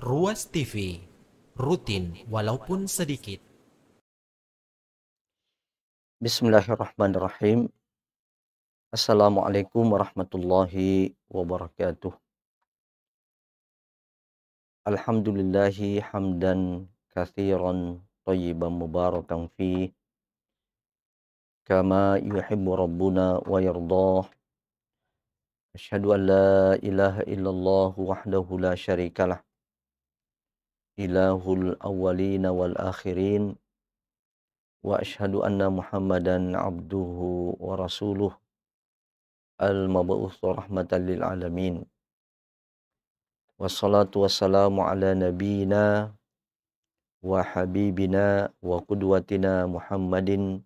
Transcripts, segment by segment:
Ruas TV, rutin walaupun sedikit. Bismillahirrahmanirrahim. Assalamualaikum warahmatullahi wabarakatuh. Alhamdulillahi hamdan kathiran tayyiban mubarakan fi kama yuhibbu rabbuna wa yardah. Asyhadu an la ilaha illallah wahdahu la syarikalah. Ilahul awwalina wal akhirin. Wa asyhadu anna Muhammadan abduhu wa rasuluh al-mab'uts rahmatan lil alamin. Wassalatu wassalamu ala nabiyina wa habibina wa qudwatina Muhammadin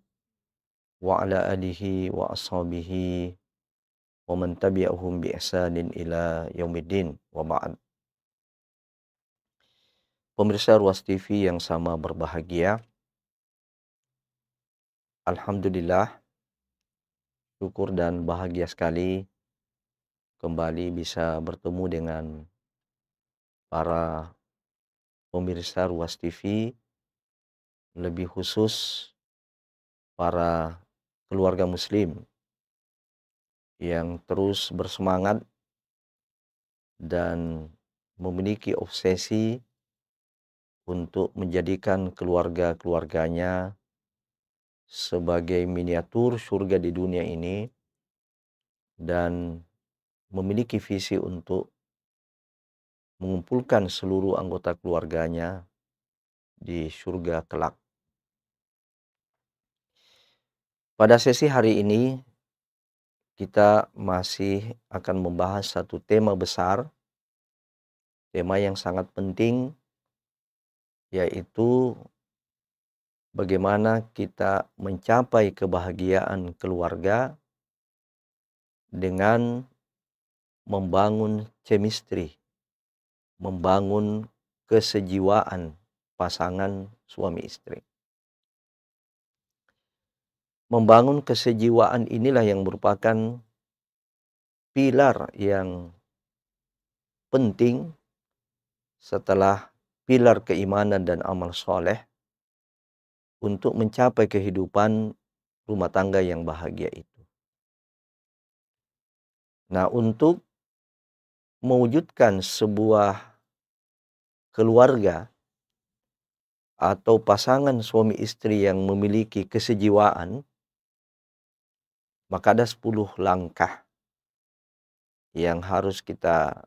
wa ala alihi wa ashabihi wa man tabi'ahum bi ihsanin ila yaumiddin wa ba'd. Pemirsa Ruas TV yang sama berbahagia, alhamdulillah, syukur dan bahagia sekali kembali bisa bertemu dengan para pemirsa Ruas TV, lebih khusus para keluarga muslim yang terus bersemangat dan memiliki obsesi untuk menjadikan keluarga-keluarganya sebagai miniatur surga di dunia ini dan memiliki visi untuk mengumpulkan seluruh anggota keluarganya di surga kelak. Pada sesi hari ini kita masih akan membahas satu tema besar, tema yang sangat penting, yaitu bagaimana kita mencapai kebahagiaan keluarga dengan membangun chemistry, membangun kesejiwaan pasangan suami istri. Membangun kesejiwaan inilah yang merupakan pilar yang penting setelah pilar keimanan dan amal soleh untuk mencapai kehidupan rumah tangga yang bahagia itu. Nah, untuk mewujudkan sebuah keluarga atau pasangan suami istri yang memiliki kesejiwaan, maka ada 10 langkah yang harus kita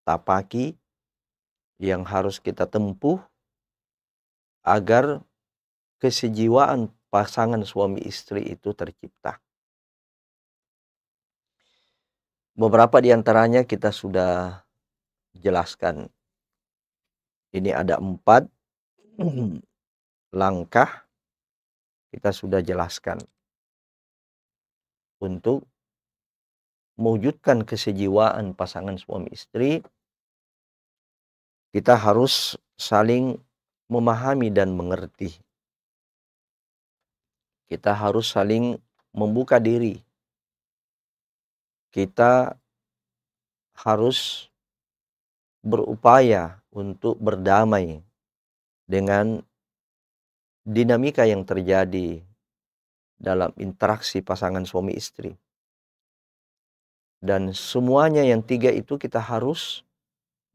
tapaki, yang harus kita tempuh agar kesejiwaan pasangan suami istri itu tercipta. Beberapa di antaranya kita sudah jelaskan. Ini ada 4 langkah kita sudah jelaskan untuk mewujudkan kesejiwaan pasangan suami istri. Kita harus saling memahami dan mengerti. Kita harus saling membuka diri. Kita harus berupaya untuk berdamai dengan dinamika yang terjadi dalam interaksi pasangan suami istri. Dan semuanya yang 3 itu kita harus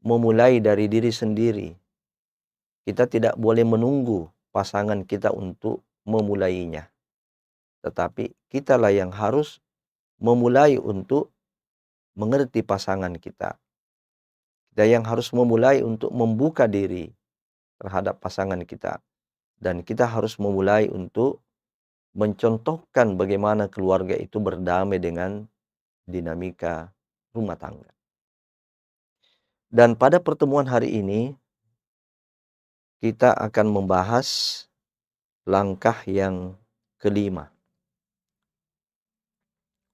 memulai dari diri sendiri. Kita tidak boleh menunggu pasangan kita untuk memulainya. Tetapi kitalah yang harus memulai untuk mengerti pasangan kita. Kita yang harus memulai untuk membuka diri terhadap pasangan kita. Dan kita harus memulai untuk mencontohkan bagaimana keluarga itu berdamai dengan dinamika rumah tangga. Dan pada pertemuan hari ini kita akan membahas langkah yang kelima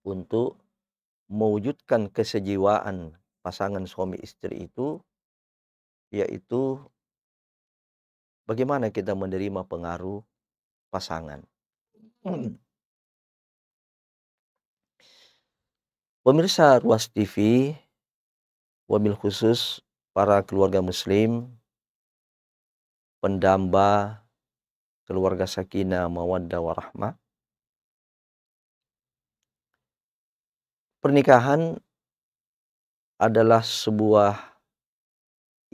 untuk mewujudkan kesejiwaan pasangan suami istri itu, yaitu bagaimana kita menerima pengaruh pasangan. Pemirsa Ruas TV, wabil khusus para keluarga muslim, pendamba keluarga sakinah, mawaddah, warahmah. Pernikahan adalah sebuah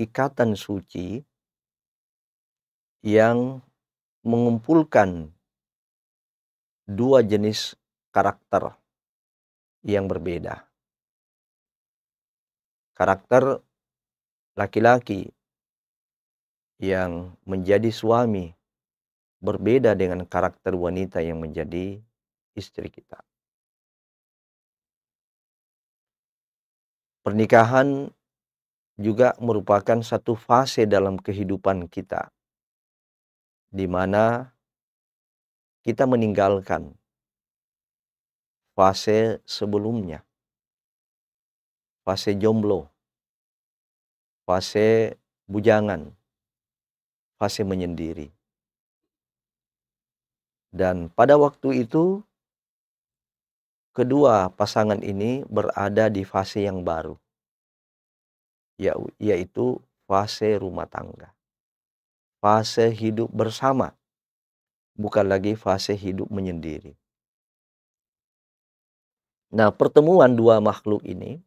ikatan suci yang mengumpulkan dua jenis karakter yang berbeda. Karakter laki-laki yang menjadi suami berbeda dengan karakter wanita yang menjadi istri kita. Pernikahan juga merupakan satu fase dalam kehidupan kita, di mana kita meninggalkan fase sebelumnya, fase jomblo, fase bujangan, fase menyendiri. Dan pada waktu itu, kedua pasangan ini berada di fase yang baru, yaitu fase rumah tangga. Fase hidup bersama, bukan lagi fase hidup menyendiri. Nah, pertemuan dua makhluk ini,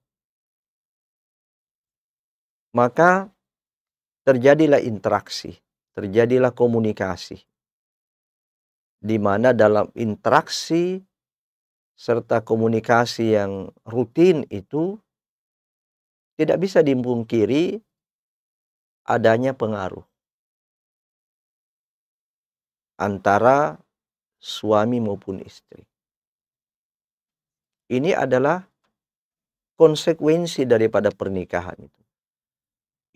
maka terjadilah interaksi, terjadilah komunikasi, di mana dalam interaksi serta komunikasi yang rutin itu tidak bisa dipungkiri adanya pengaruh antara suami maupun istri. Ini adalah konsekuensi daripada pernikahan itu.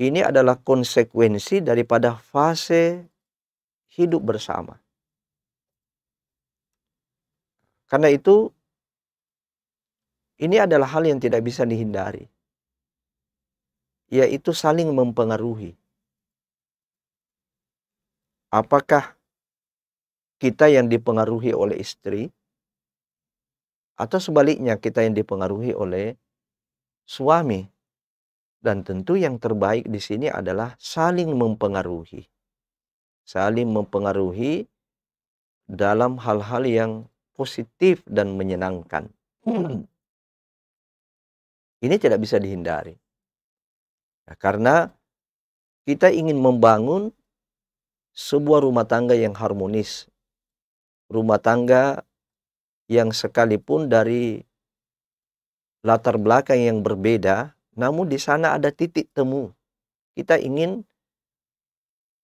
Ini adalah konsekuensi daripada fase hidup bersama. Karena itu, ini adalah hal yang tidak bisa dihindari, yaitu saling mempengaruhi. Apakah kita yang dipengaruhi oleh istri, atau sebaliknya kita yang dipengaruhi oleh suami? Dan tentu yang terbaik di sini adalah saling mempengaruhi. Saling mempengaruhi dalam hal-hal yang positif dan menyenangkan. Ini tidak bisa dihindari. Nah, karena kita ingin membangun sebuah rumah tangga yang harmonis. Rumah tangga yang sekalipun dari latar belakang yang berbeda, namun di sana ada titik temu. Kita ingin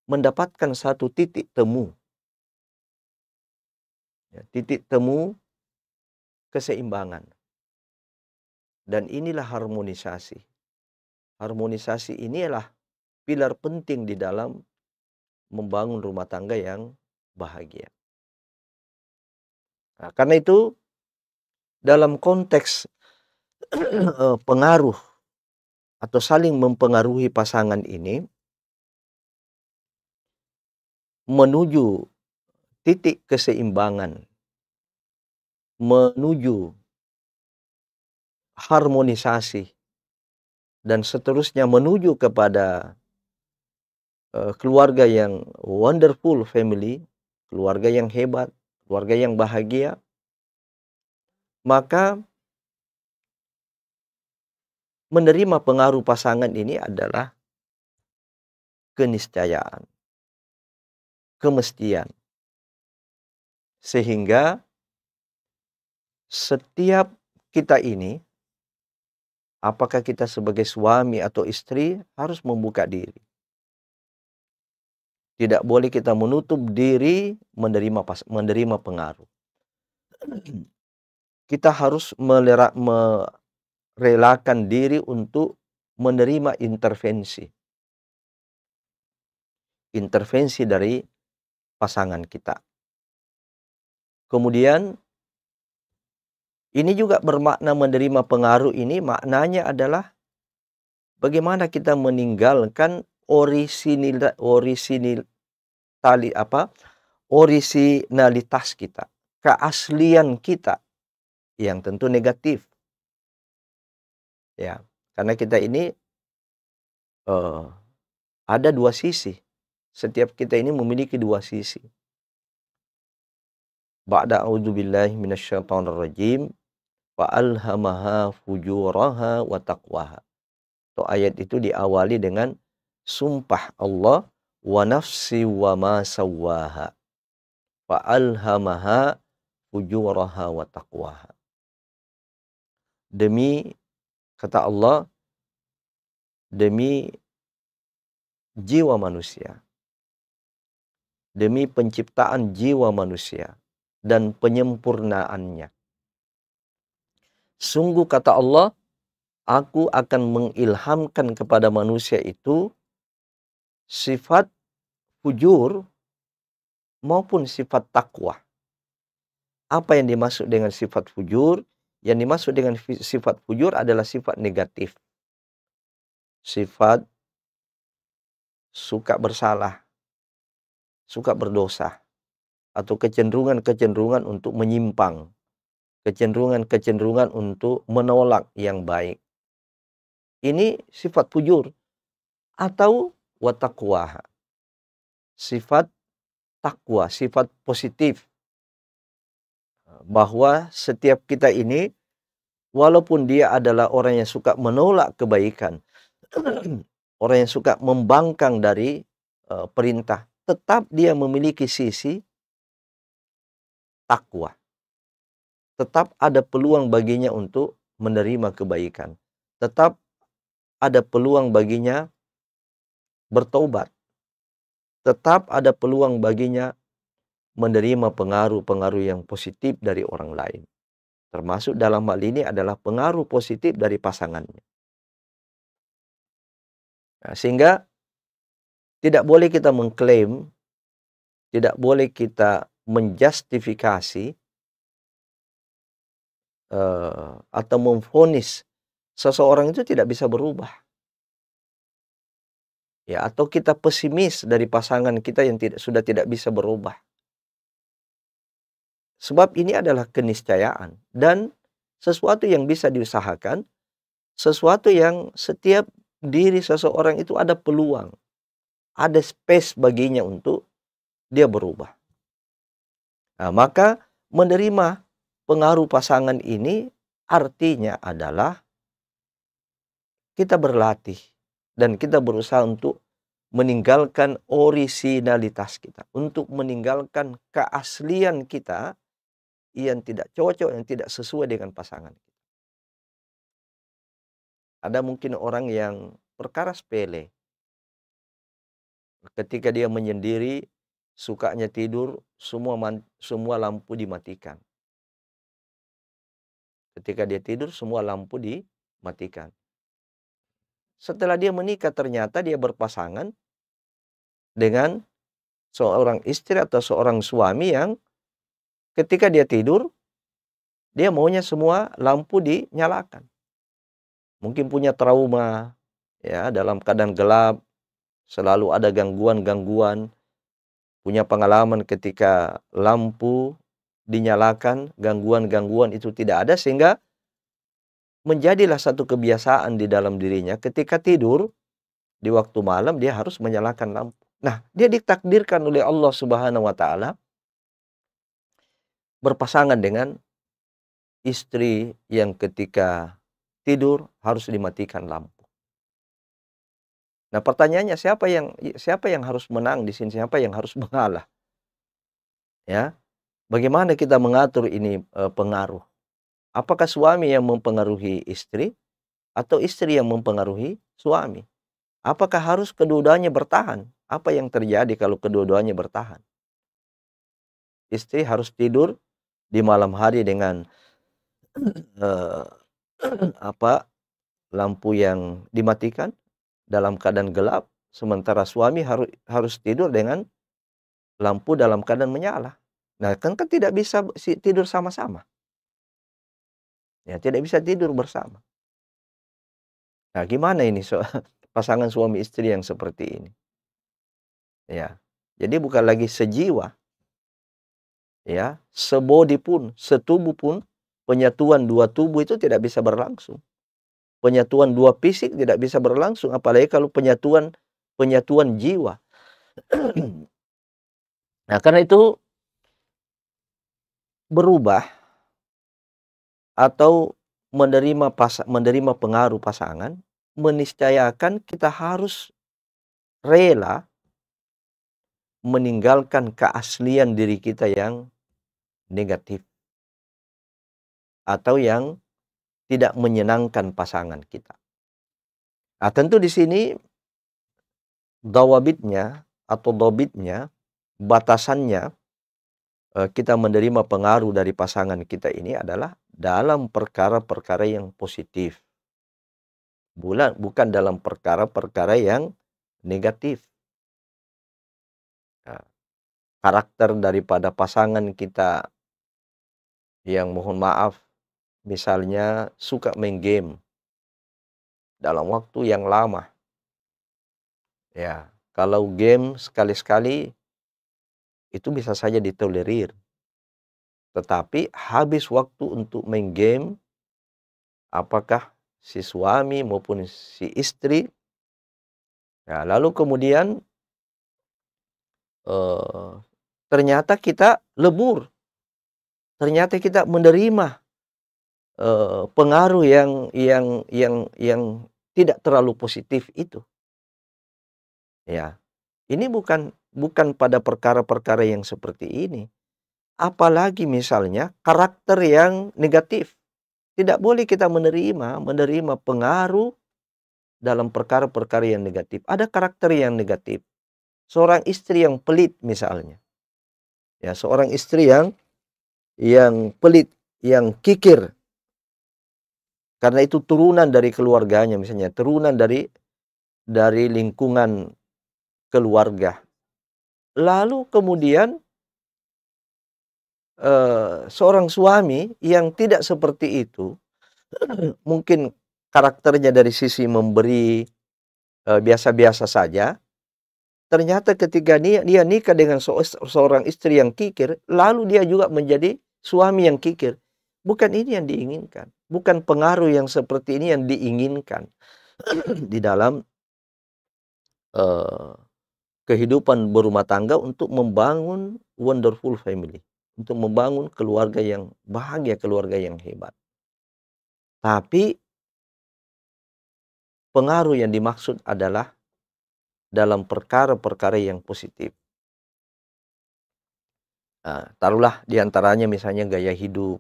mendapatkan satu titik temu. Titik temu keseimbangan. Dan inilah harmonisasi. Harmonisasi ini adalah pilar penting di dalam membangun rumah tangga yang bahagia. Nah, karena itu dalam konteks pengaruh atau saling mempengaruhi pasangan ini, menuju titik keseimbangan, menuju harmonisasi, dan seterusnya menuju kepada keluarga yang wonderful family, keluarga yang hebat, keluarga yang bahagia, maka menerima pengaruh pasangan ini adalah keniscayaan, kemestian. Sehingga setiap kita ini, apakah kita sebagai suami atau istri, harus membuka diri. Tidak boleh kita menutup diri menerima pengaruh. Kita harus merelakan diri untuk menerima intervensi. Intervensi dari pasangan kita. Kemudian, ini juga bermakna menerima pengaruh ini, maknanya adalah bagaimana kita meninggalkan orisinalitas kita, keaslian kita yang tentu negatif. Ya, karena kita ini eh, ada dua sisi. Setiap kita ini memiliki dua sisi. Ba'da a'udzubillahi minasyaitonir rajim, fa alhamaha fujuraha wa taqwaha. So, ayat itu diawali dengan sumpah Allah, wa nafsi wa ma sawwaha fa alhamaha fujuraha wa taqwaha. Demi, kata Allah, demi jiwa manusia, demi penciptaan jiwa manusia dan penyempurnaannya. Sungguh, kata Allah, aku akan mengilhamkan kepada manusia itu sifat fujur maupun sifat takwa. Apa yang dimaksud dengan sifat fujur? Yang dimaksud dengan sifat fujur adalah sifat negatif. Sifat suka bersalah, suka berdosa, atau kecenderungan-kecenderungan untuk menyimpang, kecenderungan-kecenderungan untuk menolak yang baik. Ini sifat fujur. Atau watakwa, sifat takwa, sifat positif. Bahwa setiap kita ini, walaupun dia adalah orang yang suka menolak kebaikan, orang yang suka membangkang dari perintah, tetap dia memiliki sisi takwa. Tetap ada peluang baginya untuk menerima kebaikan. Tetap ada peluang baginya bertobat. Tetap ada peluang baginya menerima pengaruh-pengaruh yang positif dari orang lain. Termasuk dalam hal ini adalah pengaruh positif dari pasangannya. Nah, sehingga tidak boleh kita mengklaim, tidak boleh kita menjustifikasi atau memvonis seseorang itu tidak bisa berubah. Ya, atau kita pesimis dari pasangan kita yang sudah tidak bisa berubah. Sebab ini adalah keniscayaan dan sesuatu yang bisa diusahakan, sesuatu yang setiap diri seseorang itu ada peluang, ada space baginya untuk dia berubah. Nah, maka menerima pengaruh pasangan ini artinya adalah kita berlatih dan kita berusaha untuk meninggalkan orisinalitas kita, untuk meninggalkan keaslian kita yang tidak cocok, yang tidak sesuai dengan pasangan kita. Ada mungkin orang yang perkara sepele, ketika dia menyendiri, sukanya tidur, semua lampu dimatikan. Ketika dia tidur, semua lampu dimatikan. Setelah dia menikah, ternyata dia berpasangan dengan seorang istri atau seorang suami yang ketika dia tidur, dia maunya semua lampu dinyalakan. Mungkin punya trauma, ya, dalam keadaan gelap, selalu ada gangguan-gangguan. Punya pengalaman ketika lampu dinyalakan, gangguan-gangguan itu tidak ada, sehingga menjadilah satu kebiasaan di dalam dirinya ketika tidur, di waktu malam dia harus menyalakan lampu. Nah, dia ditakdirkan oleh Allah Subhanahu wa taala berpasangan dengan istri yang ketika tidur harus dimatikan lampu. Nah, pertanyaannya siapa yang harus menang di sini? Siapa yang harus mengalah? Ya. Bagaimana kita mengatur ini pengaruh? Apakah suami yang mempengaruhi istri atau istri yang mempengaruhi suami? Apakah harus kedua-duanya bertahan? Apa yang terjadi kalau kedua-duanya bertahan? Istri harus tidur di malam hari dengan eh, lampu yang dimatikan dalam keadaan gelap, sementara suami harus tidur dengan lampu dalam keadaan menyala. Nah, kan tidak bisa tidur sama-sama. Ya, tidak bisa tidur bersama. Nah, gimana ini pasangan suami istri yang seperti ini? Ya. Jadi bukan lagi sejiwa. Ya, sebody pun, setubuh pun, penyatuan dua tubuh itu tidak bisa berlangsung. Penyatuan dua fisik tidak bisa berlangsung, apalagi kalau penyatuan jiwa. Nah, karena itu berubah atau menerima pengaruh pasangan meniscayakan kita harus rela meninggalkan keaslian diri kita yang negatif atau yang tidak menyenangkan pasangan kita. Nah, tentu di sini dawabitnya atau dobitnya, batasannya kita menerima pengaruh dari pasangan kita ini adalah dalam perkara-perkara yang positif. Bukan dalam perkara-perkara yang negatif. Nah, karakter daripada pasangan kita yang mohon maaf misalnya suka main game dalam waktu yang lama. Ya, kalau game sekali-sekali itu bisa saja ditolerir. Tetapi habis waktu untuk main game, apakah si suami maupun si istri, ya, lalu kemudian ternyata kita lebur, ternyata kita menerima pengaruh yang tidak terlalu positif itu. Ya, ini bukan pada perkara-perkara yang seperti ini. Apalagi misalnya karakter yang negatif. Tidak boleh kita menerima pengaruh dalam perkara-perkara yang negatif. Ada karakter yang negatif. Seorang istri yang pelit misalnya. Ya, seorang istri yang pelit, yang kikir. Karena itu turunan dari keluarganya misalnya, turunan dari lingkungan keluarga. Lalu kemudian seorang suami yang tidak seperti itu, mungkin karakternya dari sisi memberi biasa-biasa saja. Ternyata ketika dia nikah dengan seorang istri yang kikir, lalu dia juga menjadi suami yang kikir. Bukan ini yang diinginkan. Bukan pengaruh yang seperti ini yang diinginkan di dalam kehidupan berumah tangga untuk membangun wonderful family. Untuk membangun keluarga yang bahagia, keluarga yang hebat. Tapi pengaruh yang dimaksud adalah dalam perkara-perkara yang positif. Nah, taruhlah diantaranya misalnya gaya hidup.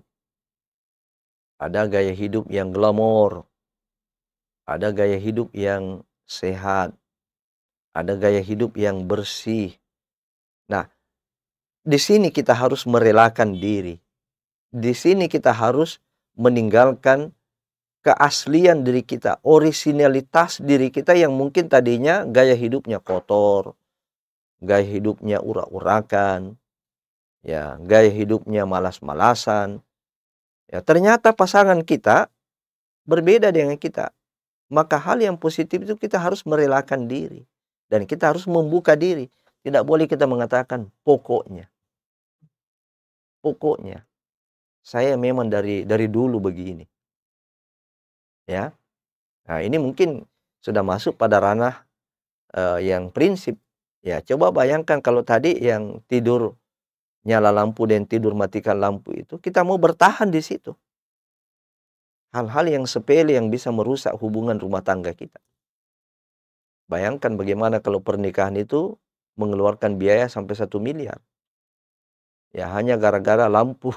Ada gaya hidup yang glamor. Ada gaya hidup yang sehat. Ada gaya hidup yang bersih. Nah, di sini kita harus merelakan diri. Di sini kita harus meninggalkan keaslian diri kita, orisinalitas diri kita yang mungkin tadinya gaya hidupnya kotor, gaya hidupnya urak-urakan, ya, gaya hidupnya malas-malasan. Ya, ternyata pasangan kita berbeda dengan kita. Maka hal yang positif itu kita harus merelakan diri. Dan kita harus membuka diri. Tidak boleh kita mengatakan pokoknya. Pokoknya. Saya memang dari dulu begini. Ya. Nah, ini mungkin sudah masuk pada ranah yang prinsip. Ya, coba bayangkan kalau tadi yang tidur nyala lampu dan tidur matikan lampu itu, kita mau bertahan di situ. Hal-hal yang sepele yang bisa merusak hubungan rumah tangga kita. Bayangkan bagaimana kalau pernikahan itu mengeluarkan biaya sampai 1 miliar. Ya, hanya gara-gara lampu.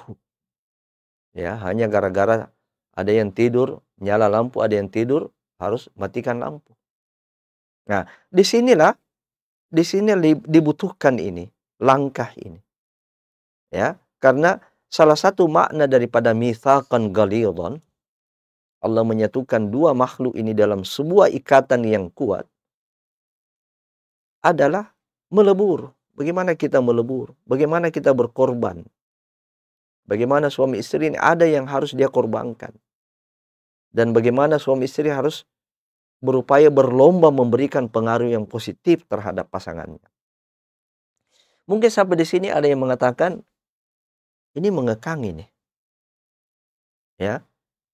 Ya, hanya gara-gara ada yang tidur, nyala lampu, ada yang tidur, harus matikan lampu. Nah, disinilah dibutuhkan ini, langkah ini. Ya, karena salah satu makna daripada mitsaqan ghalidhan, Allah menyatukan dua makhluk ini dalam sebuah ikatan yang kuat, adalah melebur. Bagaimana kita melebur? Bagaimana kita berkorban? Bagaimana suami istri ini ada yang harus dia korbankan. Dan bagaimana suami istri harus berupaya berlomba memberikan pengaruh yang positif terhadap pasangannya. Mungkin sampai di sini ada yang mengatakan, ini mengekang ini. Ya.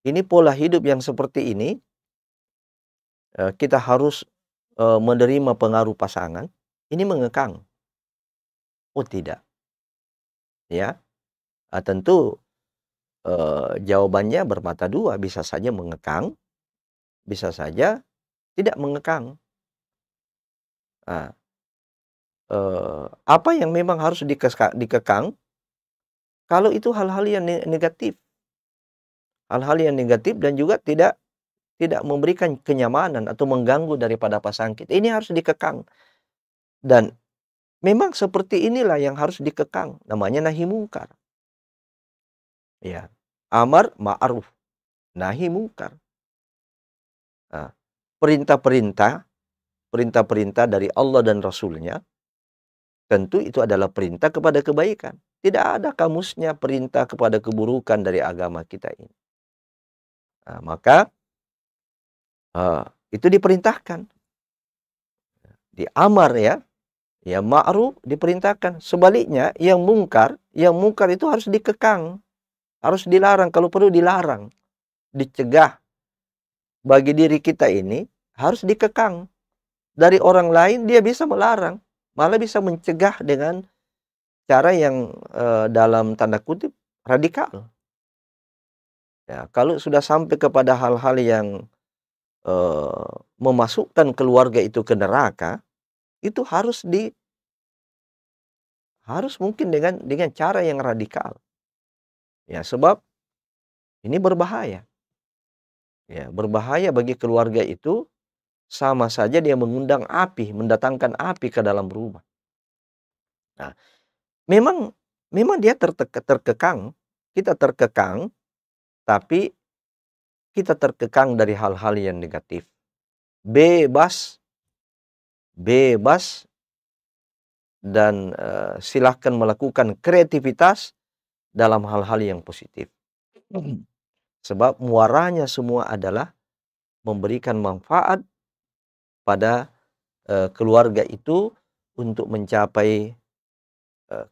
Ini pola hidup yang seperti ini kita harus menerima pengaruh pasangan, ini mengekang. Oh tidak, ya. Tentu jawabannya bermata dua, bisa saja mengekang, bisa saja tidak mengekang. Nah, apa yang memang harus dikekang, kalau itu hal-hal yang negatif. Hal-hal yang negatif dan juga tidak memberikan kenyamanan atau mengganggu daripada pasangan kita. Ini harus dikekang. Dan memang seperti inilah yang harus dikekang, namanya nahi mungkar. Ya, amar ma'ruf, nahi mungkar. Nah, perintah-perintah dari Allah dan Rasulnya, tentu itu adalah perintah kepada kebaikan. Tidak ada kamusnya perintah kepada keburukan dari agama kita ini. Nah, maka itu diperintahkan, diamar ya. Ya, ma'ruf diperintahkan. Sebaliknya, yang mungkar itu harus dikekang, harus dilarang, kalau perlu dilarang, dicegah. Bagi diri kita ini harus dikekang. Dari orang lain dia bisa melarang, malah bisa mencegah dengan cara yang dalam tanda kutip radikal. Ya, kalau sudah sampai kepada hal-hal yang memasukkan keluarga itu ke neraka, itu harus mungkin dengan cara yang radikal. Ya, sebab ini berbahaya. Ya, berbahaya bagi keluarga itu sama saja dia mengundang api, mendatangkan api ke dalam rumah. Nah, memang dia terkekang, kita terkekang, tapi kita terkekang dari hal-hal yang negatif. Bebas dan silahkan melakukan kreativitas dalam hal-hal yang positif. Sebab muaranya semua adalah memberikan manfaat pada keluarga itu untuk mencapai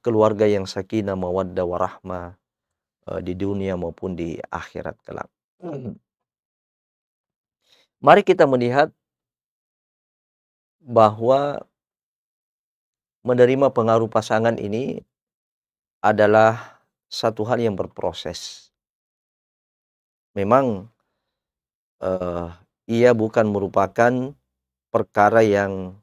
keluarga yang sakinah, mawaddah, warahmah di dunia maupun di akhirat kelak. Mari kita melihat bahwa menerima pengaruh pasangan ini adalah satu hal yang berproses. Memang ia bukan merupakan perkara yang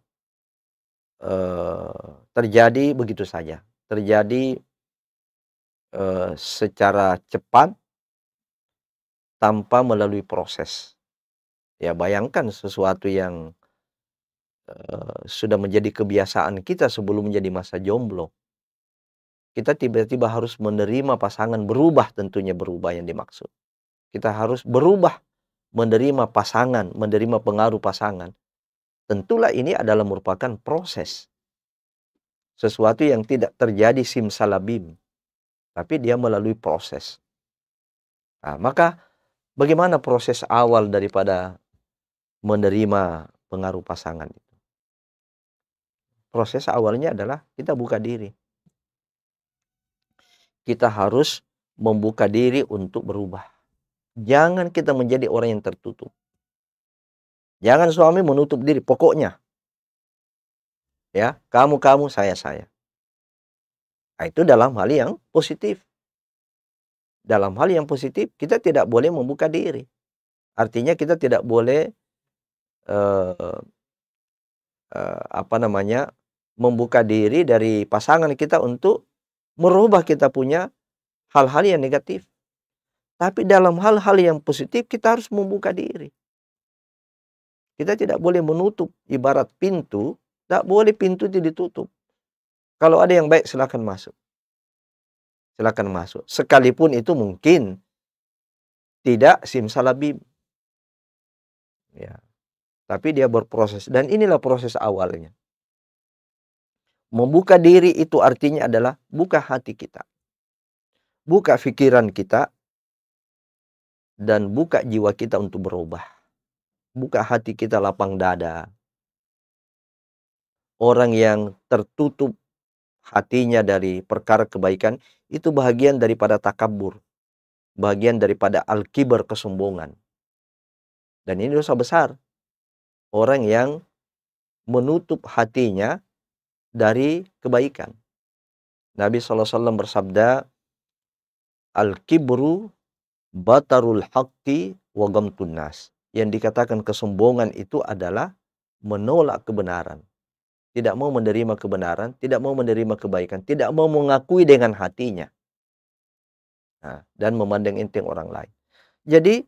terjadi begitu saja, terjadi secara cepat tanpa melalui proses. Ya, bayangkan sesuatu yang sudah menjadi kebiasaan kita sebelum menjadi masa jomblo. Kita tiba-tiba harus menerima pasangan, berubah, tentunya berubah yang dimaksud. Kita harus berubah, menerima pasangan, menerima pengaruh pasangan. Tentulah ini adalah merupakan proses. Sesuatu yang tidak terjadi simsalabim, tapi dia melalui proses. Nah, maka bagaimana proses awal daripada menerima pengaruh pasangan itu? Proses awalnya adalah kita buka diri. Kita harus membuka diri untuk berubah. Jangan kita menjadi orang yang tertutup. Jangan suami menutup diri, pokoknya. Ya, kamu, saya. Nah, itu dalam hal yang positif. Dalam hal yang positif, kita tidak boleh membuka diri. Artinya kita tidak boleh membuka diri dari pasangan kita untuk merubah kita punya hal-hal yang negatif. Tapi dalam hal-hal yang positif kita harus membuka diri. Kita tidak boleh menutup, ibarat pintu, tidak boleh pintu itu ditutup. Kalau ada yang baik silakan masuk. Silakan masuk. Sekalipun itu mungkin tidak simsalabim. Ya. Tapi dia berproses, dan inilah proses awalnya. Membuka diri itu artinya adalah buka hati kita. Buka pikiran kita dan buka jiwa kita untuk berubah. Buka hati kita, lapang dada. Orang yang tertutup hatinya dari perkara kebaikan itu bagian daripada takabur. Bagian daripada al-kibar, kesombongan. Dan ini dosa besar. Orang yang menutup hatinya dari kebaikan. Nabi SAW bersabda, Al-kibru batarul haqqi wa ghamtun nas. Yang dikatakan kesombongan itu adalah menolak kebenaran. Tidak mau menerima kebenaran, tidak mau menerima kebaikan, tidak mau mengakui dengan hatinya. Nah, dan memandang enteng orang lain. Jadi,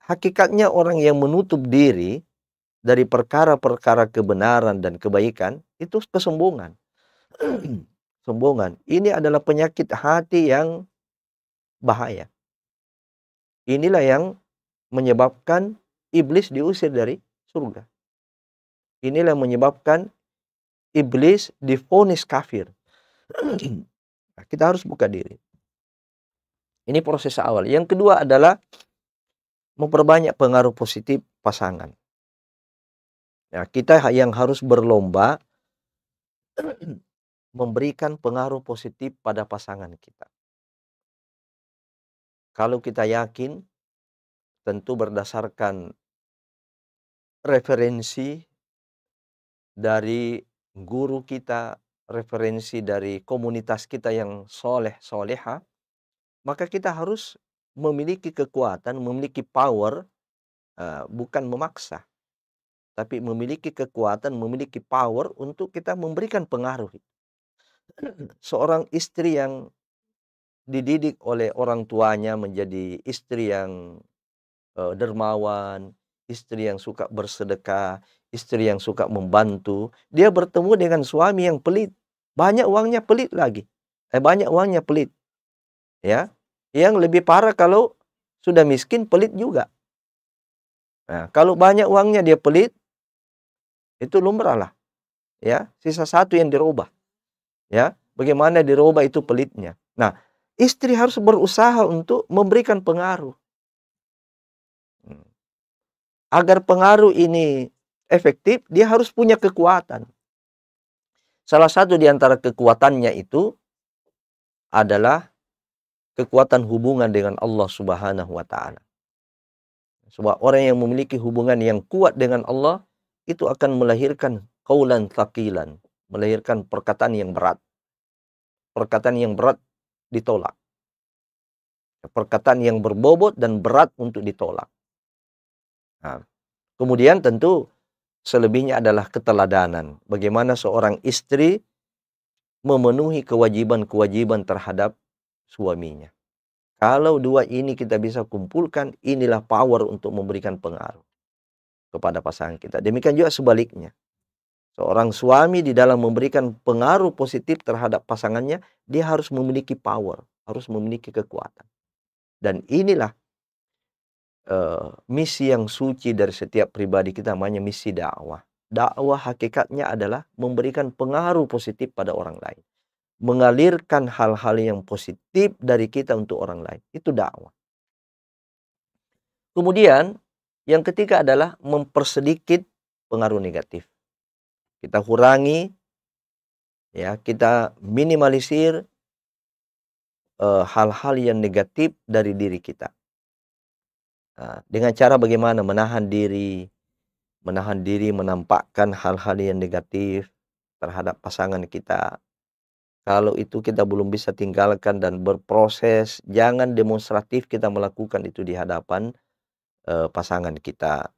hakikatnya orang yang menutup diri dari perkara-perkara kebenaran dan kebaikan, itu kesombongan. Sombongan. Ini adalah penyakit hati yang bahaya. Inilah yang menyebabkan iblis diusir dari surga. Inilah yang menyebabkan iblis divonis kafir. Nah, kita harus buka diri. Ini proses awal. Yang kedua adalah memperbanyak pengaruh positif pasangan. Ya, kita yang harus berlomba memberikan pengaruh positif pada pasangan kita. Kalau kita yakin, tentu berdasarkan referensi dari guru kita, referensi dari komunitas kita yang soleh, soleha, maka kita harus memiliki kekuatan, memiliki power, bukan memaksa, tapi memiliki kekuatan, memiliki power untuk kita memberikan pengaruh. Seorang istri yang dididik oleh orang tuanya menjadi istri yang dermawan, istri yang suka bersedekah, istri yang suka membantu, dia bertemu dengan suami yang pelit. Banyak uangnya pelit lagi. Banyak uangnya pelit. Ya. Yang lebih parah kalau sudah miskin pelit juga. Nah, kalau banyak uangnya dia pelit, itu lumrah lah. Ya, sisa satu yang dirubah. Ya, bagaimana dirubah itu pelitnya. Nah, istri harus berusaha untuk memberikan pengaruh. Agar pengaruh ini efektif, dia harus punya kekuatan. Salah satu di antara kekuatannya itu adalah kekuatan hubungan dengan Allah Subhanahu wa Ta'ala. Sebab orang yang memiliki hubungan yang kuat dengan Allah itu akan melahirkan qaulan thaqilan, melahirkan perkataan yang berat. Perkataan yang berat ditolak. Perkataan yang berbobot dan berat untuk ditolak. Nah, kemudian tentu selebihnya adalah keteladanan. Bagaimana seorang istri memenuhi kewajiban-kewajiban terhadap suaminya. Kalau dua ini kita bisa kumpulkan, inilah power untuk memberikan pengaruh kepada pasangan kita. Demikian juga sebaliknya. Seorang suami di dalam memberikan pengaruh positif terhadap pasangannya, dia harus memiliki power, harus memiliki kekuatan. Dan inilah misi yang suci dari setiap pribadi kita, namanya misi dakwah. Dakwah hakikatnya adalah memberikan pengaruh positif pada orang lain. Mengalirkan hal-hal yang positif dari kita untuk orang lain. Itu dakwah. Kemudian, yang ketiga adalah mempersedikit pengaruh negatif. Kita kurangi, ya, kita minimalisir hal-hal yang negatif dari diri kita. Nah, dengan cara bagaimana? Menahan diri menampakkan hal-hal yang negatif terhadap pasangan kita. Kalau itu kita belum bisa tinggalkan dan berproses, jangan demonstratif kita melakukan itu di hadapan pasangan kita.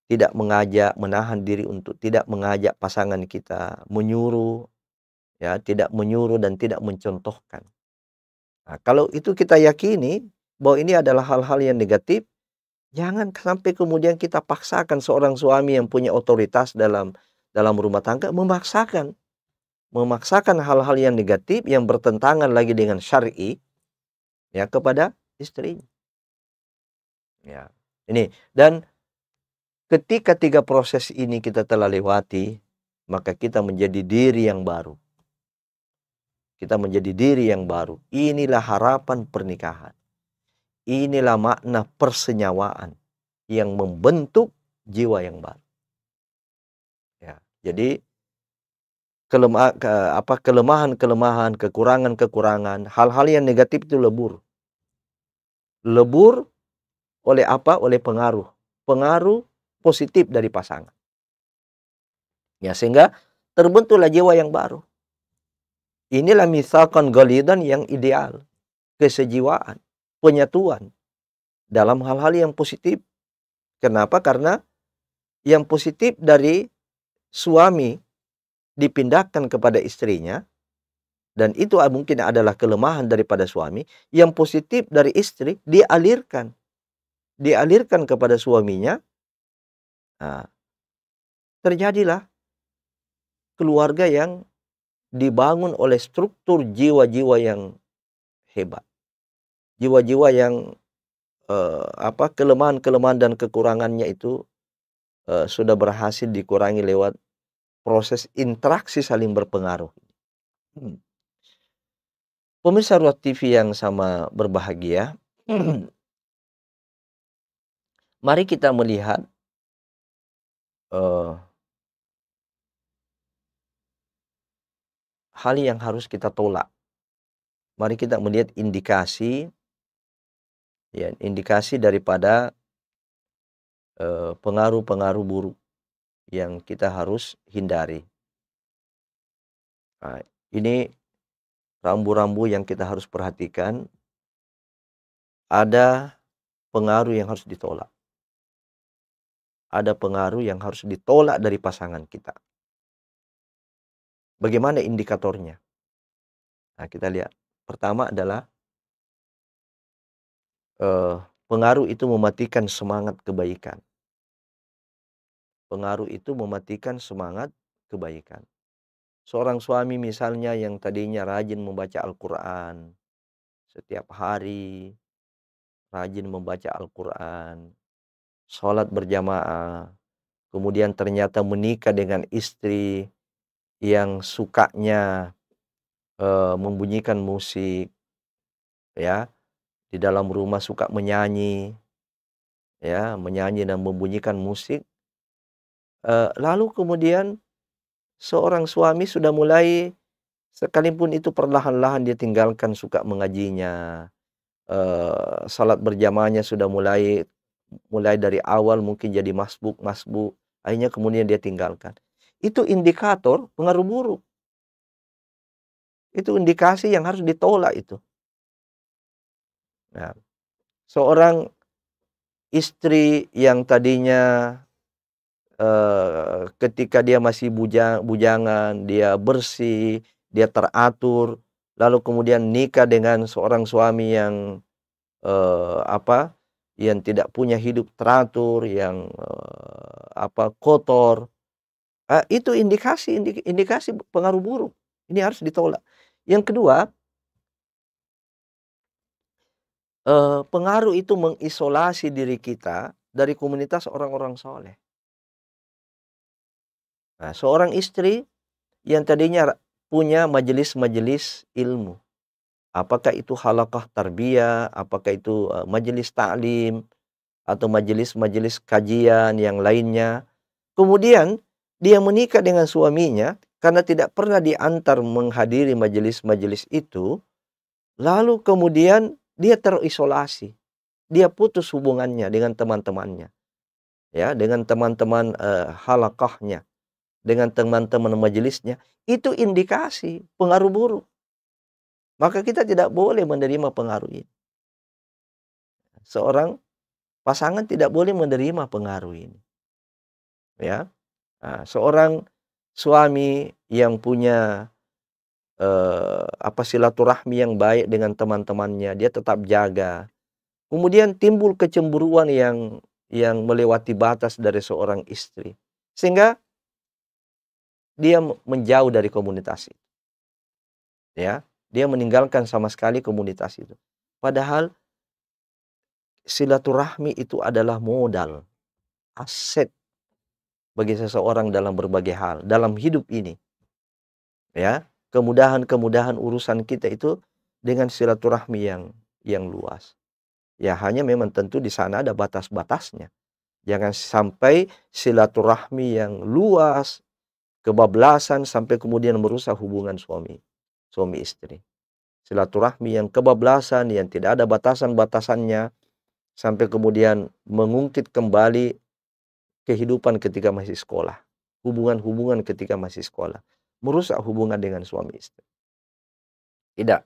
Tidak mengajak, menahan diri untuk tidak mengajak pasangan kita, menyuruh, ya, tidak menyuruh dan tidak mencontohkan. Nah, kalau itu kita yakini bahwa ini adalah hal-hal yang negatif, jangan sampai kemudian kita paksakan seorang suami yang punya otoritas dalam rumah tangga, memaksakan hal-hal yang negatif yang bertentangan lagi dengan syar'i, ya, kepada istrinya. Ya, ini. Dan ketika tiga proses ini kita telah lewati, maka kita menjadi diri yang baru. Kita menjadi diri yang baru. Inilah harapan pernikahan. Inilah makna persenyawaan yang membentuk jiwa yang baru. Ya, jadi kelemahan-kelemahan, kekurangan-kekurangan, hal-hal yang negatif itu lebur. Lebur oleh apa? Oleh pengaruh. Pengaruh positif dari pasangan. Ya, sehingga terbentuklah jiwa yang baru. Inilah mitsaqan ghalidan yang ideal, kesejiwaan, penyatuan dalam hal-hal yang positif. Kenapa? Karena yang positif dari suami dipindahkan kepada istrinya, dan itu mungkin adalah kelemahan daripada suami. Yang positif dari istri dialirkan kepada suaminya. Nah, terjadilah keluarga yang dibangun oleh struktur jiwa-jiwa yang hebat, jiwa-jiwa yang kelemahan-kelemahan dan kekurangannya itu sudah berhasil dikurangi lewat proses interaksi saling berpengaruh. Pemirsa Ruat TV yang sama berbahagia, mari kita melihat hal yang harus kita tolak. Mari kita melihat indikasi daripada pengaruh-pengaruh buruk yang kita harus hindari. Nah, ini rambu-rambu yang kita harus perhatikan. Ada pengaruh yang harus ditolak. Ada pengaruh yang harus ditolak dari pasangan kita. Bagaimana indikatornya? Nah, kita lihat. Pertama adalah pengaruh itu mematikan semangat kebaikan. Pengaruh itu mematikan semangat kebaikan. Seorang suami misalnya yang tadinya rajin membaca Al-Quran setiap hari, rajin membaca Al-Quran, sholat berjamaah, kemudian ternyata menikah dengan istri yang sukanya membunyikan musik, ya, di dalam rumah suka menyanyi, ya, menyanyi dan membunyikan musik. Lalu kemudian seorang suami sudah mulai, sekalipun itu perlahan-lahan dia tinggalkan suka mengajinya, salat berjamaahnya sudah mulai dari awal mungkin jadi masbuk, akhirnya kemudian dia tinggalkan. Itu indikator pengaruh buruk. Itu indikasi yang harus ditolak itu. Nah, seorang istri yang tadinya ketika dia masih bujangan, dia bersih, dia teratur, lalu kemudian nikah dengan seorang suami yang yang tidak punya hidup teratur, yang kotor, itu indikasi pengaruh buruk. Ini harus ditolak. Yang kedua, pengaruh itu mengisolasi diri kita dari komunitas orang-orang soleh. Nah, seorang istri yang tadinya punya majelis-majelis ilmu, apakah itu halaqah tarbiyah, apakah itu majelis ta'lim, atau majelis-majelis kajian yang lainnya. Kemudian dia menikah dengan suaminya karena tidak pernah diantar menghadiri majelis-majelis itu, lalu kemudian dia terisolasi. Dia putus hubungannya dengan teman-temannya, ya, dengan teman-teman halaqahnya, dengan teman-teman majelisnya. Itu indikasi pengaruh buruk. Maka kita tidak boleh menerima pengaruh ini. Seorang pasangan tidak boleh menerima pengaruh ini. Ya, nah, seorang suami yang punya silaturahmi yang baik dengan teman-temannya, dia tetap jaga. Kemudian timbul kecemburuan yang melewati batas dari seorang istri, sehingga dia menjauh dari komunitas itu. Ya, dia meninggalkan sama sekali komunitas itu. Padahal silaturahmi itu adalah modal, aset bagi seseorang dalam berbagai hal, dalam hidup ini. Ya, kemudahan-kemudahan urusan kita itu dengan silaturahmi yang luas. Ya, hanya memang tentu di sana ada batas-batasnya. Jangan sampai silaturahmi yang luas, kebablasan sampai kemudian merusak hubungan suami istri. Silaturahmi yang kebablasan, yang tidak ada batasan-batasannya, sampai kemudian mengungkit kembali kehidupan ketika masih sekolah, hubungan-hubungan ketika masih sekolah, merusak hubungan dengan suami istri. Tidak,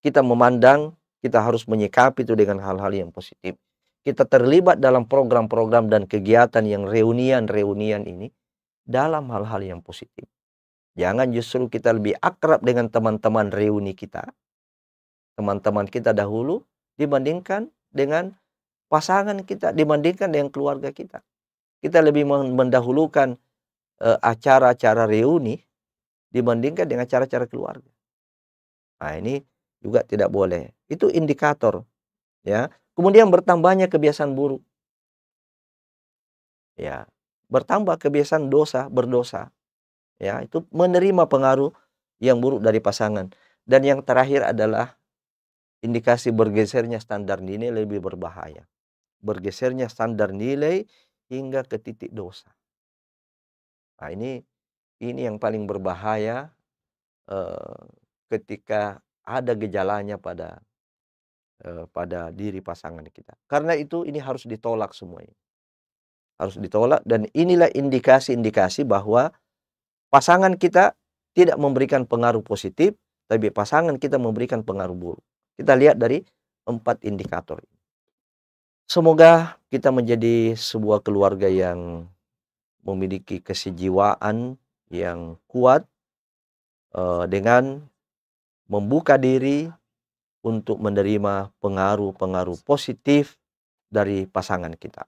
kita memandang, kita harus menyikapi itu dengan hal-hal yang positif. Kita terlibat dalam program-program dan kegiatan yang reunian-reunian ini dalam hal-hal yang positif. Jangan justru kita lebih akrab dengan teman-teman reuni kita, teman-teman kita dahulu, dibandingkan dengan pasangan kita, dibandingkan dengan keluarga kita. Kita lebih mendahulukan acara-acara reuni dibandingkan dengan acara-acara keluarga. Nah, ini juga tidak boleh. Itu indikator, ya. Kemudian bertambahnya kebiasaan buruk. Ya, bertambah kebiasaan berdosa. Ya, itu menerima pengaruh yang buruk dari pasangan. Dan yang terakhir adalah indikasi bergesernya standar nilai lebih berbahaya. Bergesernya standar nilai hingga ke titik dosa. Nah, ini yang paling berbahaya ketika ada gejalanya pada diri pasangan kita. Karena itu ini harus ditolak semuanya. Harus ditolak, dan inilah indikasi-indikasi bahwa pasangan kita tidak memberikan pengaruh positif, tapi pasangan kita memberikan pengaruh buruk. Kita lihat dari 4 indikator. Semoga kita menjadi sebuah keluarga yang memiliki kesejiwaan yang kuat, dengan membuka diri untuk menerima pengaruh-pengaruh positif dari pasangan kita.